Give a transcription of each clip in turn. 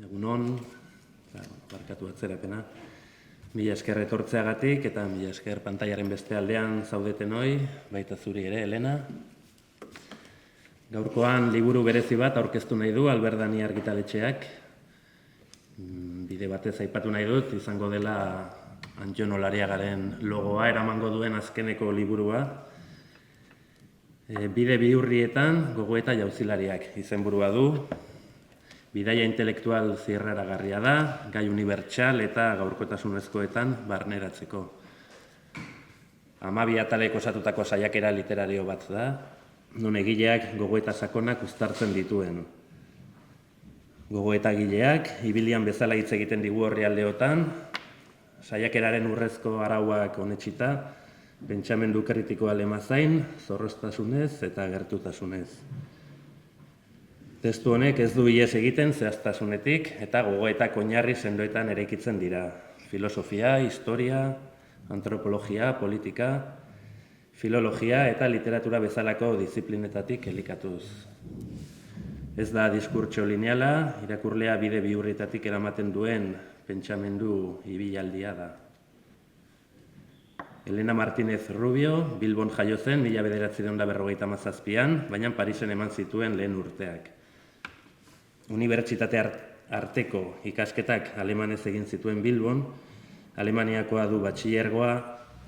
Egunon, barkatu atzerapena. Mila esker etortzeagatik eta mila esker pantailaren beste aldean zaudetenoi, baita zuri ere, Elena. Gaurkoan liburu berezi bat aurkeztu nahi du Alberdani argitaletxeak. Bide batez aipatu nahi dut, izango dela Antjon Olariagaren logoa eramango duen azkeneko liburua. Bide bihurrietan gogoeta jauzilariak izenburua du. Bidaia intelektual zirraragarria da, gai unibertsal eta gaurkotasunezkoetan barneratzeko. 12 atalek osatutako saiakera literario bat da, non egileak gogoeta sakonak uztartzen dituen. Gogoetagileak, ibilian bezala hitz egiten digu orrialdeotan, saiakeraren urrezko arauak onetsita, pentsamendu kritikoa lemazain, zorroztasunez eta gertutasunez. Testu honek ez du ihes egiten zehaztasunetik eta gogoetak oinarri sendoetan eraikitzen dira. Filosofia, historia, antropologia, politika, filologia eta literatura bezalako diziplinetatik elikatuz. Ez da diskurtso lineala, irakurlea bide bihurrietatik eramaten duen pentsamendu ibilaldia da. Elena Martínez Rubio, Bilbon jaio zen 1957an, baina Parisen eman zituen lehen urteak. Unibertsitate arteko ikasketak alemanez egin zituen Bilbon, Alemaniakoa du batxilergoa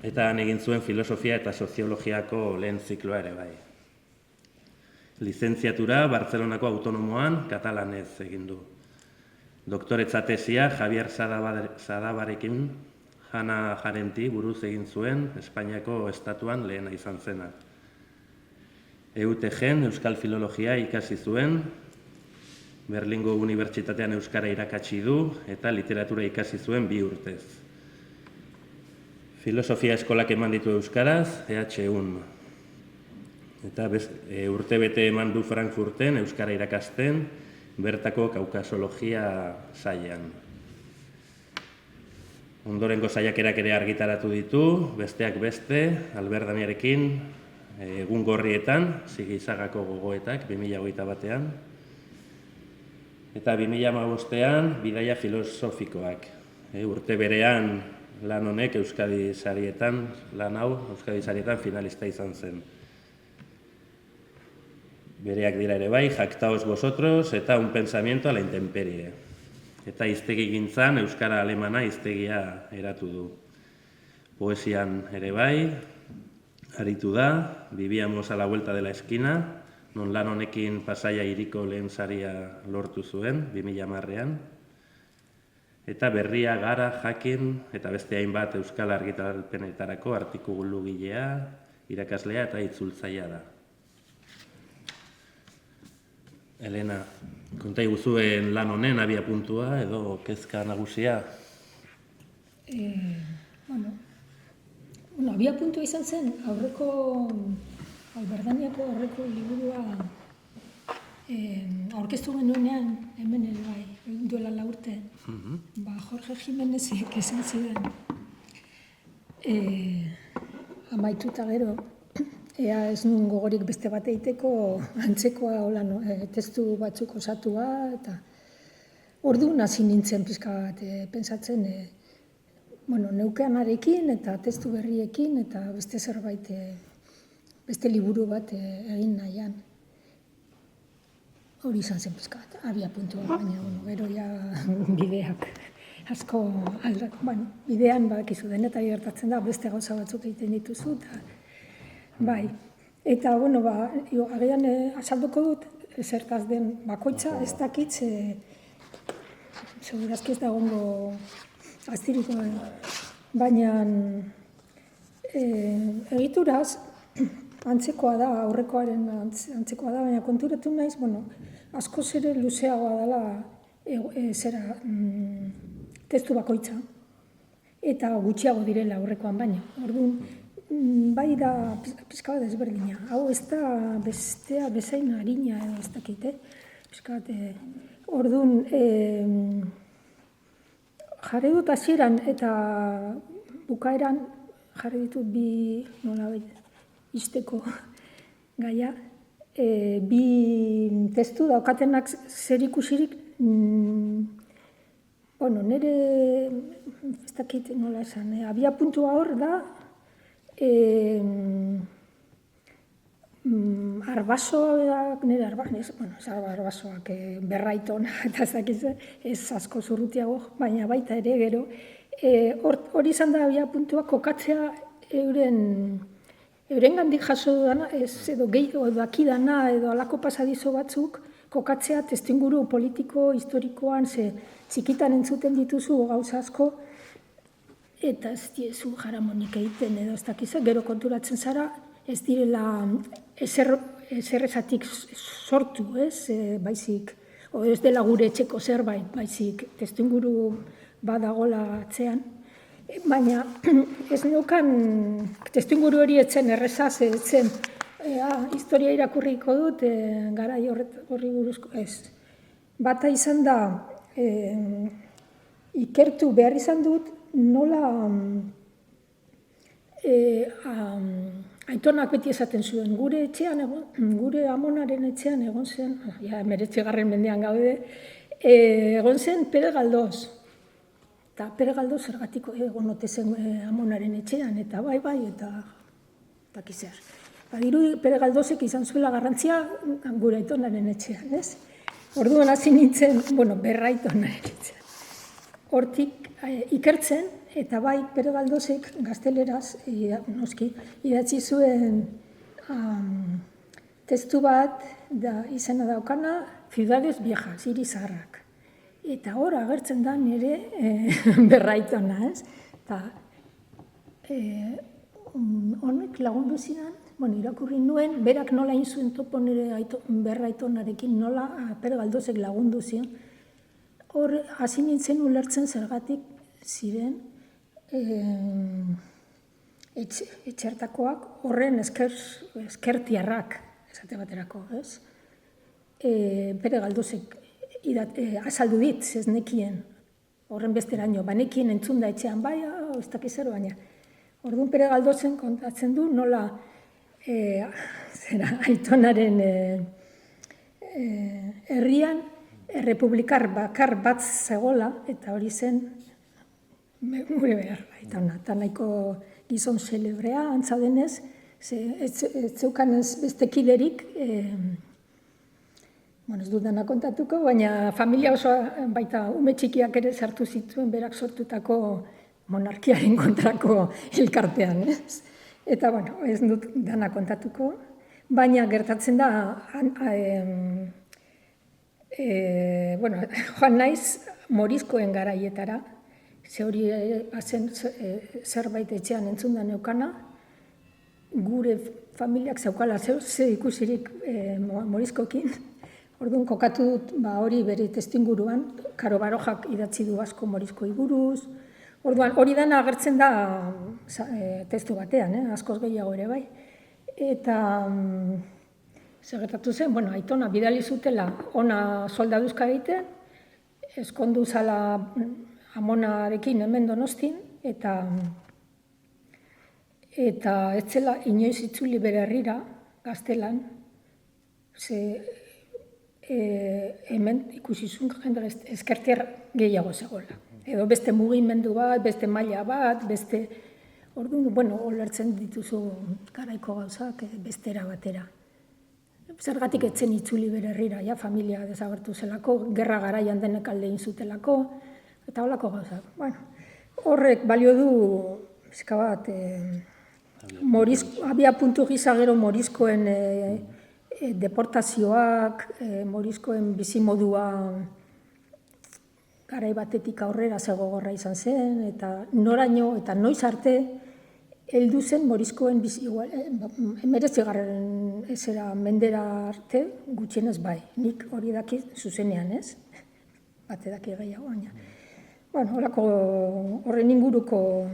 eta han egin zuen filosofia eta soziologiako lehen zikloa ere bai. Lizentziatura Bartzelonako autonomoan katalanez egin du. Doktoretza tesia Javier Sadabarekin Hannah Arendti buruz egin zuen Espainiako estatuan lehena izan zena. EUTG-en Euskal Filologia ikasi zuen, Berlingo Unibertsitatean euskara irakatsi du eta literatura ikasi zuen 2 urtez. Filosofia eskolak eman ditu euskaraz, EH1. Eta urtebete eman du Frankfurten euskara irakasten, bertako kaukasologia sailean. Ondorengo saiakerak ere argitaratu ditu, besteak beste, Alberdaniarekin egun gorrietan, Sigizagako gogoetak, 2021an, eta 2015an bidaia filosofikoak. Urte berean lan honek Euskadi sarietan finalista izan zen. Bereak dira ere bai, Jactaos vosotros eta Un pensamiento a la intemperie. Eta hiztegi gintzan euskara alemana hiztegia eratu du. Poesian ere bai, aritu da, Vivíamos a la vuelta de la esquina, non lan honekin Pasaia hiriko lehen saria lortu zuen, 2010an. Eta Berria, Gara, Jakin, eta beste hainbat euskal argitalpenetarako artikulugilea, irakaslea eta itzultzailea da. Elena, konta iguzuen lan honen abiapuntua edo kezka nagusia? Abiapuntua izan zen, Alberdaniako aurreko liburua aurkeztu genuenean, hemen ere bai, duela 4 urte, Jorge Jimenezek esan zidan, amaituta gero, ea ez nuen gogorik beste bat egiteko antzekoa testu batzuk osatua, eta orduan hasi nintzen pixka bat pentsatzen, neukeanarekin eta testu berriekin eta beste zerbait, beste liburu bat egin nahian. Hori izan zen pixka bat, abiapuntua, baina gero ja bideak asko bidean badakizu denetari gertatzen da, beste gauza batzuk egiten dituzu, eta bai. Eta, agian azalduko dut, zertaz den bakoitza, ez dakit, segurazki ez da gongo aztiriko, baina egituraz, antzekoa da, aurrekoaren antzekoa da, baina konturatu naiz, askoz ere luzeagoa dela testu bakoitza, eta gutxiago direla aurrekoan baina. Orduan, bai da pixka bat ezberdina. Hau ez da bestea bezain harina edo ez dakit, pixka bat. Orduan, jarri dut hasieran eta bukaeran jarri ditut bi izteko gaia, bi testu daukatenak zer ikusirik bueno, nire, ez dakit nola esan, abia puntua hor da, arbasoak, nire arbasoak Berraiton, eta ez dakiz, ez asko zurrutiago, baina baita ere gero, hori izan da abia puntua kokatzea euren gandik jaso dudana, edo gehiago dakidana, edo alako pasadizo batzuk, kokatzea testuinguru politiko, historikoan, txikitan entzuten dituzu gauza asko, eta ez diezu jaramonik egiten, edo ez dakiz, gero konturatzen zara, ez direla ezerrezatik sortu, ez, baizik, ez dela gure etxeko zerbait, baizik, testuinguru badagola atzean, baina ez neukan testuinguru hori etzen errezaz, etzen, historia irakurriko dut, garai horri buruzko, ez. Bata izan da, ikertu behar izan dut, nola aitonak beti esaten zuen, gure etxean, gure amonaren etxean egon zen, ja, 19. mendean gaude, egon zen Pere Galdós. Eta Pere Galdós zergatik egon ote zen amonaren etxean, eta bai, eta dakizer. Badiru Pere Galdósek izan zuela garrantzia gure aitonaren etxean, ez? Orduan hasi nintzen, Berraitonaren etxean. Hortik ikertzen, eta bai Pere Galdósek gazteleraz, noski, idatzi zuen testu bat, izena daukana, Ciudades Viejas, hiri zaharrak. Eta hor agertzen da nire Berraitona, ez? Eta honek lagundu zidan, irakurri nuen, berak nola egin zuen topo nire Berraitonarekin, nola Pere Galdósek lagundu zion. Hor, hasi nintzen ulertzen zergatik ziren etxertakoak horren eskertiarrak, esate baterako, ez? Pere Galdósek azaldu dit, ez nekien, horren besteraino, nekien entzunda etxean, bai, ez dakizero, baina. Orduan Pere Galdósen kontatzen du nola aitonaren herrian errepublikar bakar bat zegoela, eta hori zen gure behar aitona. Eta nahiko gizon celebrea, antza denez, ez zeukan ez beste kiderik, ez dut dena kontatuko, baina familia osoa baita ume txikiak ere sartu zituen berak sortutako monarkiaren kontrako elkartean, ez? Eta, ez dut dena kontatuko, baina gertatzen da, joan naiz Morizkoen garaietara, ze hori bazen zerbait etxean entzunda neukana, gure familiak zeukala ze ikusirik Morizkoekin. Orduan kokatu dut hori bere testuinguruan, Karo Barojak idatzi du asko Morizkoei buruz. Orduan hori dena agertzen da testu batean, askoz gehiago ere bai. Eta zer gertatu zen, aitona bidali zutela ona soldaduzka egiten, eskondu zala amonarekin hemen Donostin, eta ez zela inoiz itzuli bere herrira, Gaztelan, hemen ikusi zuen jende ezkertiar gehiago zegoela. Edo beste mugimendu bat, beste maila bat, beste... Orduan, olertzen dituzu garaiko gauzak bestera batera. Zergatik etzen itzuli bere herrira, familia desagertu zelako, gerra garaian denek alde egin zutelako, eta holako gauzak. Horrek balio du, pixka bat, abia puntu gisa gero Morizkoen deportazioak, Morizkoen bizimodua garai batetik aurrera gogorra izan zen, eta noraino eta noiz arte heldu zen Morizkoen bizimodua, 19. mendera arte gutxienez bai, nik hori daki zuzenean, ez? Bate daki gehiago, baina. Horako horren inguruko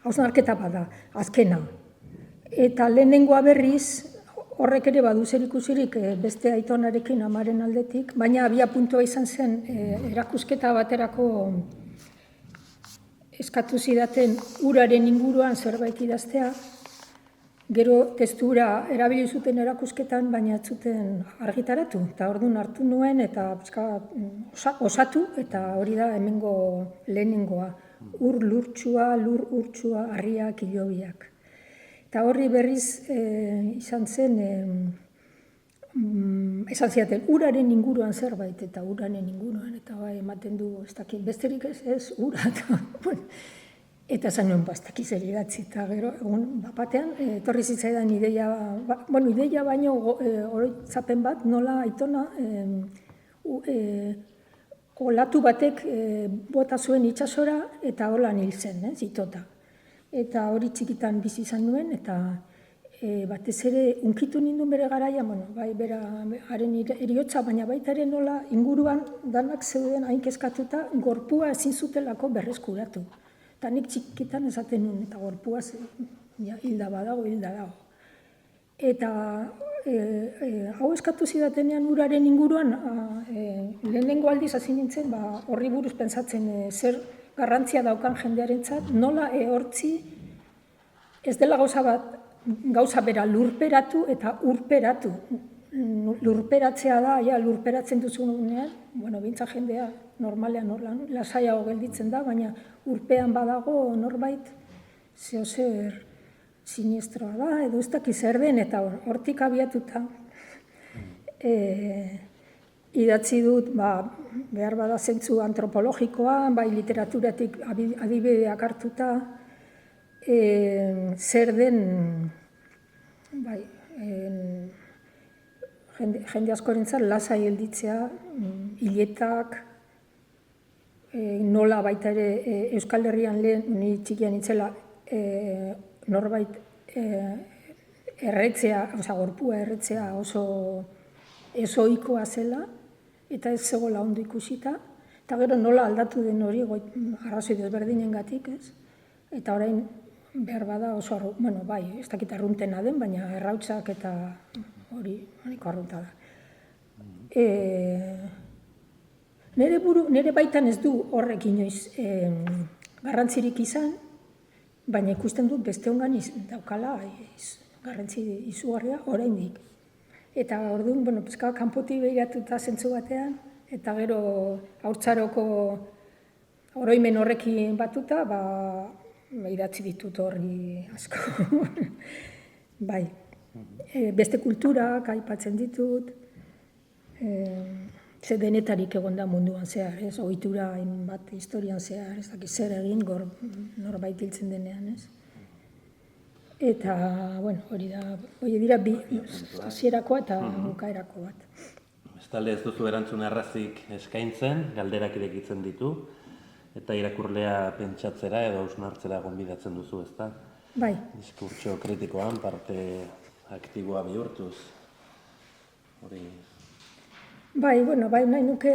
hausnarketa bada, azkena. Eta lehenengoa berriz, horrek ere badu zerikusirik beste aitonarekin amaren aldetik, baina abia puntua izan zen erakusketa baterako eskatu zidaten uraren inguruan zerbait idaztea, Gero testura erabili zuten erakusketan, baina ez zuten argitaratu. Eta orduan hartu nuen eta osatu, eta hori da hemengo lehenengoa. Ur lurtsua, lur urtsua, harriak, ilobiak. Eta horri berriz izan zen, esan ziaten, uraren inguruan zerbait, eta uraren inguruan, eta bai, ematen du, ez dakit, besterik ez ura, eta zan nuen, ez dakit zer idatzi, eta gero, egun, batean, etorri zitzaidan ideia baino oroitzapen bat, nola aitona, olatu batek bota zuen itsasora, eta holan hil zen, itota. Eta hori txikitan bizi izan nuen, eta batez ere unkitu ninduen bere garaia, bai bera haren eriotza, baina baita ere nola inguruan danak zeuden hain kezkatuta gorpua ezin zutelako berreskuratu. Eta nik txikitan esaten nuen, eta gorpua hilda badago, hilda dago. Eta hau eskatu zidatenean uraren inguruan, lehenengo aldiz hasi nintzen, horri buruz pentsatzen zer garrantzia daukan jendearentzat, nola hortzi ez dela gauza bera lurperatu eta urperatu. Lurperatzea da, lurperatzen duzunean, bintza jendea normalean lasaiago gelditzen da, baina urpean badago norbait zeozer sinestroa da, edo ez dakiz zer den, eta hortik abiatuta idatzi dut, behar bada zentzu antropologikoa, bai literaturatik adibideak hartuta, zer den, bai, jende askorentzat lasai gelditzea, hiletak, nola baita ere Euskal Herrian lehen, ni txikian itzela, norbait erretzea, gorpua erretzea oso ezoikoa zela, eta ez zegoela ondo ikusita, eta gero nola aldatu den hori, arrazoi desberdinengatik, ez? Eta orain behar bada oso, bai, ez dakit arruntena den, baina errautsak eta hori arrunta da. Nire baitan ez du horrek inoiz garrantzirik izan, baina ikusten dut beste hongan daukala garrantzi izugarria oraindik. Eta orduan, kanpotik behiratuta zentzu batean, eta gero haurtzaroko oroimen horrekin batuta, idatzi ditut horri asko. Bai, beste kulturak aipatzen ditut, ze denetarik egon da munduan zehar, ez, ohitura bat historian zehar, ez dakit zer egin norbait hiltzen denean, ez. Eta, hori dira bi hasierakoa eta bukaerako bat. Bestalde ez duzu erantzun errazik eskaintzen, galderak irekitzen ditu, eta irakurlea pentsatzera edo hausnartzera gonbidatzen duzu, ezta? Bai. Diskurtso kritikoan parte aktiboa bihurtuz. Hori... Bai, nahi nuke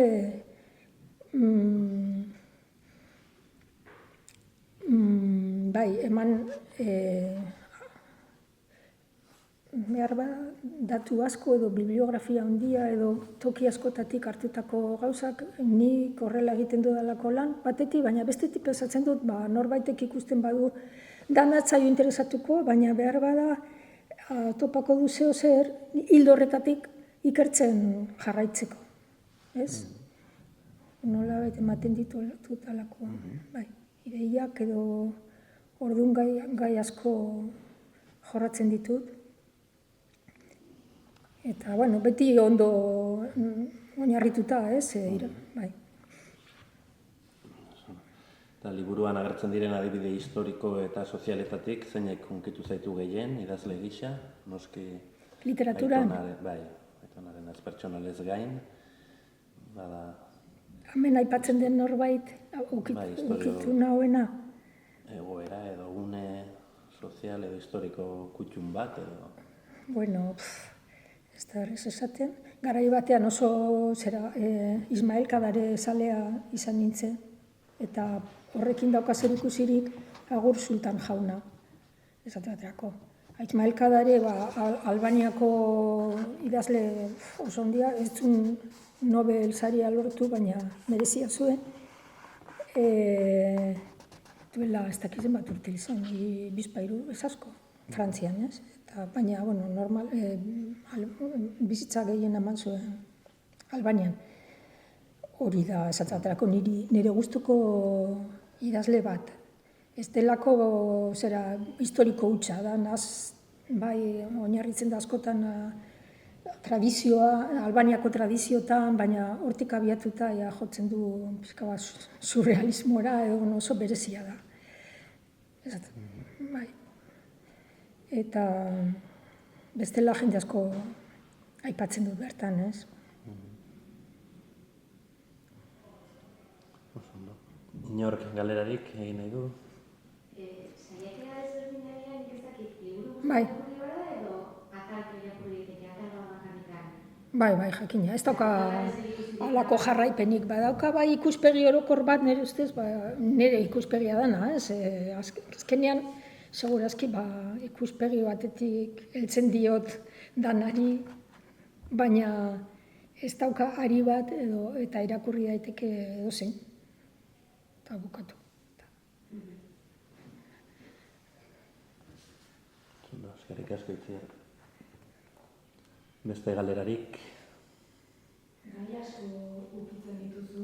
eman behar datu asko edo bibliografia handia edo toki askotatik hartutako gauzak nik horrela egiten dudalako lan batetik, baina bestetik pensatzen dut norbaitek ikusten badu danatzaio interesatuko, baina behar bada topako du zeo zer hildo horretatik ikertzen jarraitzeko, ez? Nola ematen ditutalakoa, bai, ideiak edo orduan gai asko jorratzen ditut. Eta, beti ondo oinarrituta, ez? Bai. Eta liburuan agertzen diren adibide historiko eta sozialetatik, zeinek hunkitu zaitu gehien, idazle gisa, noski... Literaturan? Bai, aitonaren azpertsonalez gain, bada... Hemen aipatzen den norbait, ukitu nahoena? Egoera edo une sozial edo historiko kutxun bat edo... Ez da horrez esaten. Garai batean oso Ismael Kadare zalea izan nintzen, eta horrekin dauka zerikusirik Agur Sultan jauna, esate baterako. Ismael Kadare, Albaniako idazle oso ondia, ez zuen Nobel saria lortu, baina merezia zuen. Duela ez dakizen bat urte izan, bizpairu, ez asko. Frantzian, ez? Baina, bueno, normal, bizitza gehien eman zuen Albanian. Hori da, esatzatelako nire gustuko idazle bat. Ez delako zera historiko hutsa da, bai, oinarritzen da askotan tradizioa, Albaniako tradizioetan, baina hortik abiatuta jotzen du pixka bat surrealismora edo oso berezia da. Bai. Eta bestela jende asko aipatzen dut bertan, ez? Inork galerarik egin nahi du? Saiakera desberdinean ikezakit liburu Bai. guztiak edo atalko irakurri daiteke, atal bat bakanikan? Bai, jakina. Ez dauka halako jarraipenik. Badauka bai ikuspegi orokor bat nire ustez, nire ikuspegia dana, ez? Azkenean, segurazki, ikuspegi batetik heltzen diot danari, baina ez dauka ari bat eta irakurri daiteke edozein. Eta bukatu. Eskerrik asko Itziar. Beste galerarik? Gai asko ukitzen dituzu,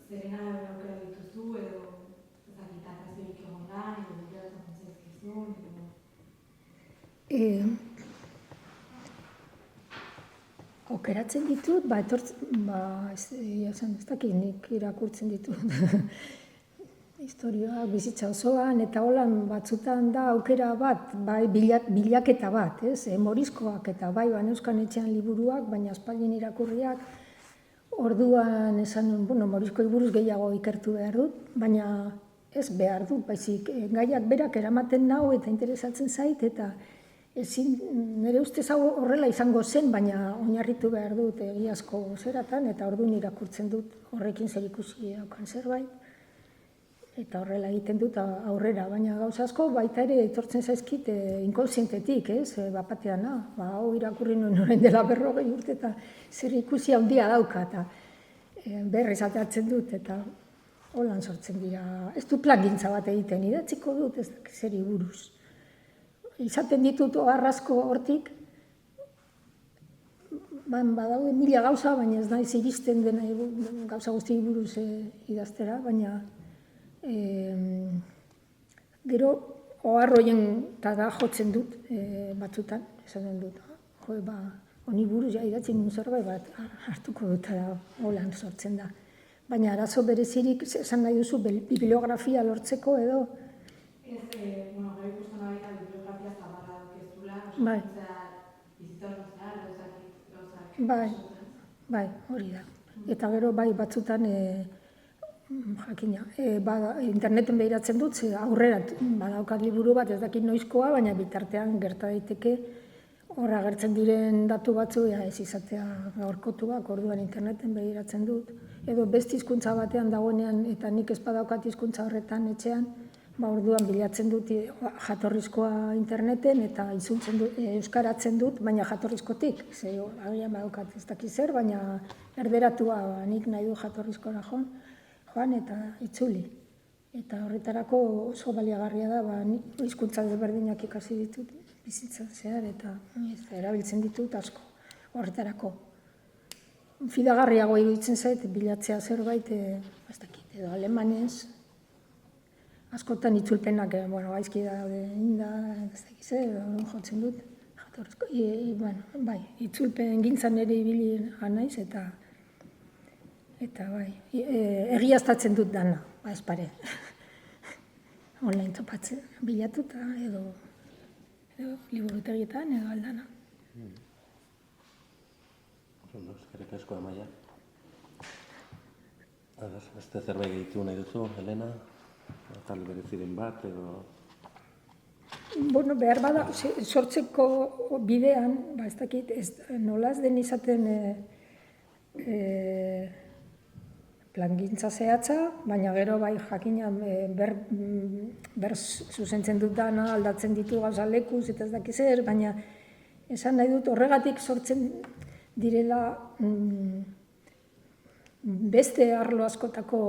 zerena aukera dituzu, edo arraziorik egon da, edo duteratzen zaizkizun, Aukeratzen ditut, ez dakit nik irakurtzen ditut historioak bizitza osoan, eta holan batzutan da aukera bat, bai bilaketa bat, ez? Morizkoak eta bai Euskan Etxean liburuak, baina aspaldin irakurriak, orduan esan, morizkoi buruz gehiago ikertu behar dut, baina ez behar dut, baizik gaiak berak eramaten nau eta interesatzen zait, eta ezin, nire ustez hau horrela izango zen, baina oinarritu behar dut egiazko zeratan, eta orduan irakurtzen dut horrekin zer ikusi daukan zerbait, eta horrela egiten dut aurrera, baina gauza asko baita ere etortzen zaizkit inkonsientetik, ez, bapatean, hau irakurri nuen orain dela 40 urte, eta zer ikusi handia dauka, eta berriz ateratzen dut, eta holan sortzen dira, ez du plangintza bat egiten, idatziko dut, ez dakit zeri buruz. Izaten ditut arrazko hortik, badaude 1000 gauza, baina ez naiz iristen dena gauza guzti buruz idaztera, baina gero oharroien tada jotzen dut batzutan, esaten dut, honi buruz idatzen nuen zerbait bat hartuko dut, holan sortzen da. Baina arazo berezirik esan nahi duzu bibliografia lortzeko edo? Ez, gero ikusten baita bibliografia zabala dukezula, Bai. bizitza guztiak, Bai, hori da. Eta gero bai batzutan, jakina, interneten behiratzen dut, aurrera badaukat liburu bat ez dakit noizkoa, baina bitartean gerta daiteke hor agertzen diren datu batzu ez izatea gaurkotuak, orduan interneten behiratzen dut. Edo beste hizkuntza batean dagoenean eta nik ez badaukat hizkuntza horretan etxean, orduan bilatzen dut jatorrizkoa interneten eta itzultzen dut, euskaratzen dut, baina jatorrizkotik. Agian badaukat ez dakit zer, baina erderatua nik nahi du jatorrizkora joan eta itzuli. Eta horretarako oso baliagarria da, hizkuntza desberdinak ikasi ditut bizitzan zehar eta erabiltzen ditut asko horretarako. Fidagarriago iruditzen zait, bilatzea zerbait, ez dakit, edo alemanez, askotan itzulpenak, gaizki daude inda, ez dakit zer, jotzen dut, jatorrizko. Bai, itzulpen gintzan ere ibili naiz eta bai, egiaztatzen dut dana, ez pare. Online topatzen, bilatuta edo liburutegietan edo aldana. Eskerrik asko, Amaia. Beste zerbait gehitu nahi duzu, Helena? Atal bereziren bat, edo... Behar bada, sortzeko bidean, ez dakit, nola ez den izaten plangintza zehatza, baina gero bai jakina ber zuzentzen dut dana, aldatzen ditu gauza lekuz eta ez dakit zer, baina esan nahi dut horregatik sortzen direla beste arlo askotako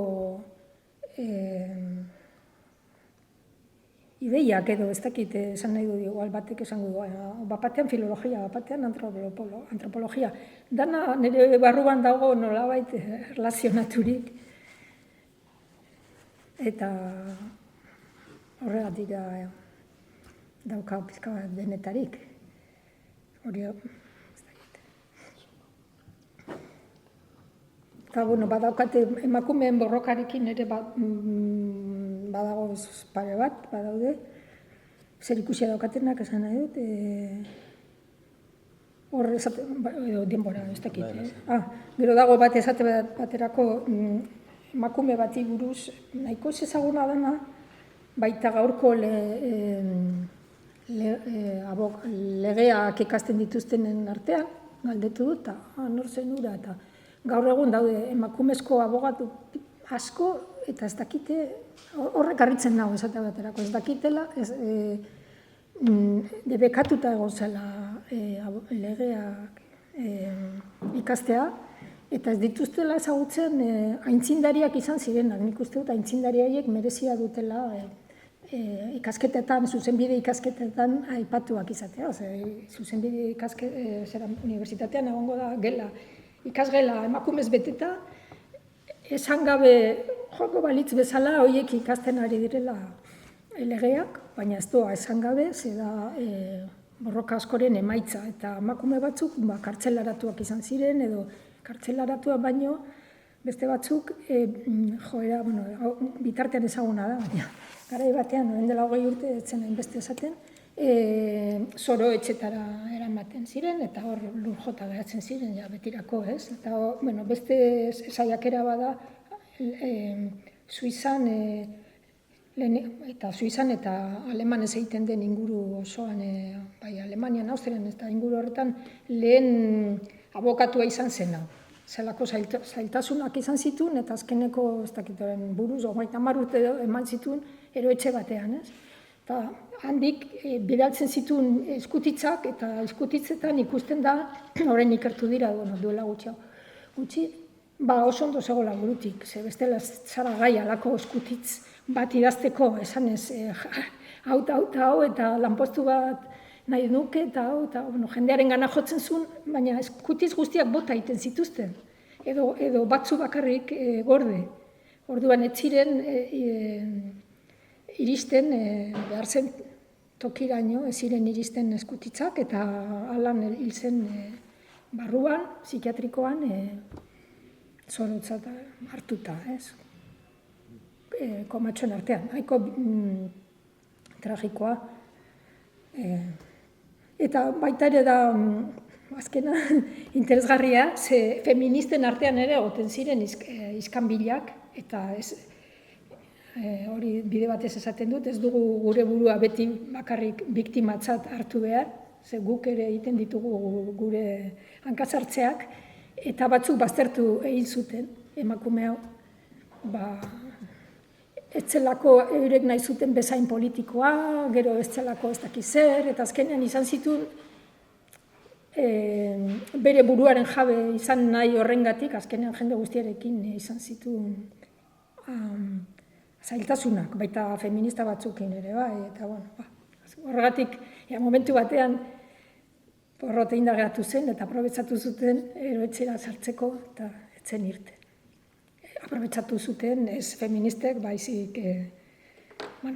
ideiak edo ez dakit esan nahi du igual batek esango du, bat batean filologia, bat batean antropologia. Dana nire barruan dago nolabait erlazionaturik. Eta horregatik dauka pizka bat denetarik. Hori, ez dakit. Eta, bueno, badaukate emakumeen borrokarekin ere badago pare bat, badaude. Zer ikusia daukatenak esan nahi dut. Hor edo denbora, ez dakit. Gero dago bat esate baterako emakume bati buruz nahiko ezaguna dena, baita gaurko legeak ikasten dituztenen artean, galdetu dut, nor zen hura, eta gaur egun daude emakumezko abogatu asko, eta ez dakite, horrek harritzen nago esate baterako, ez dakitela, debekatuta egon zela legeak ikastea, eta ez dituztela ezagutzen aintzindariak izan zirenak. Nik uste dut aintzindariaiek merezia dutela ikasketetan, zuzenbide ikasketetan aipatuak izatea. Zuzenbide unibertsitatean egongo da gela, ikasgela emakumez beteta, esan gabe joko balitz bezala horiek ikasten ari direla legeak, baina ez doa esan gabe, ze da borroka askoren emaitza, eta emakume batzuk kartzelaratuak izan ziren, edo kartzelaratua baino, beste batzuk, joera, bitartean ezaguna da, baina, garai batean, orain dela 20 urte, etzen hainbeste esaten, zoro etxetara eramaten ziren, eta hor lur jota geratzen ziren, ja, betirako, ez? Eta, beste saiakera bada, Suizan, eta Alemanez egiten den inguru osoan, bai, Alemanian, Austrian, eta inguru horretan, lehen abokatua izan zena. Zelako zailtasunak izan zituen, eta azkeneko, ez dakitoren buruz, 30 urte eman zituen, eroetxe batean, ez? Eta handik bidaltzen zituen eskutitzak, eta eskutitzetan ikusten da, orain ikertu dira, duela gutxi, oso ondo zegoela burutik, ze bestela zara gai alako eskutitz bat idazteko, esanez, hau, eta lanpostu bat nahi nuke, eta jendearen gana jotzen zuen, baina eskutitz guztiak bota egiten zituzten, edo batzu bakarrik gorde. Orduan ez ziren iristen, behar zen tokiraino, ez ziren iristen eskutitzak, eta alan hil zen barruan, psikiatrikoan, zorotzat hartuta, ez? Komatxoen artean, haiko tragikoa. Eta baita ere da, azkena, interesgarria, ze feministen artean ere egoten ziren iskanbilak, eta hori bide batez esaten dut, ez dugu gure burua beti bakarrik biktimatzat hartu behar, ze guk ere egiten ditugu gure hankasartzeak, eta batzuk baztertu egin zuten emakume hau, ez zelako eurek nahi zuten bezain politikoa, gero ez zelako ez dakiz zer, eta azkenean izan zituen bere buruaren jabe izan nahi horrengatik, azkenean jende guztiarekin izan zituen zailtasunak, baita feminista batzukin ere, eta horregatik, momentu batean, porrote indageratu zen, eta aprobetsatu zuten eroetxera sartzeko, eta etzen irten. Aprobetsatu zuten, ez feministek, baizik,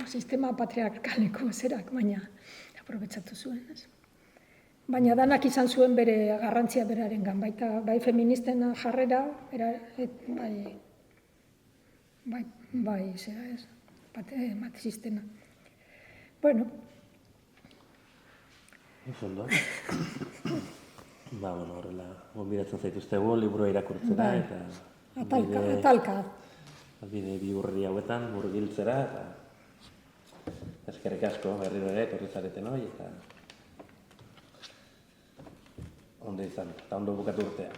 sistema patriarkaleko zerak, baina aprobetsatu zuen, ez. Baina danak izan zuen bere garrantzia berarengan, baita bai feministen jarrera, bai, zera ez, matizistena. Bueno. Ondo. Horrela, gonbidatzen zaituztegu, liburua irakurtzera, eta... Atalka. Bide bihurri hauetan, murgiltzera, eta... eskerrik asko, berriro ere, etorri zareten hori, eta... ondo izan, eta ondo bukatu urtea.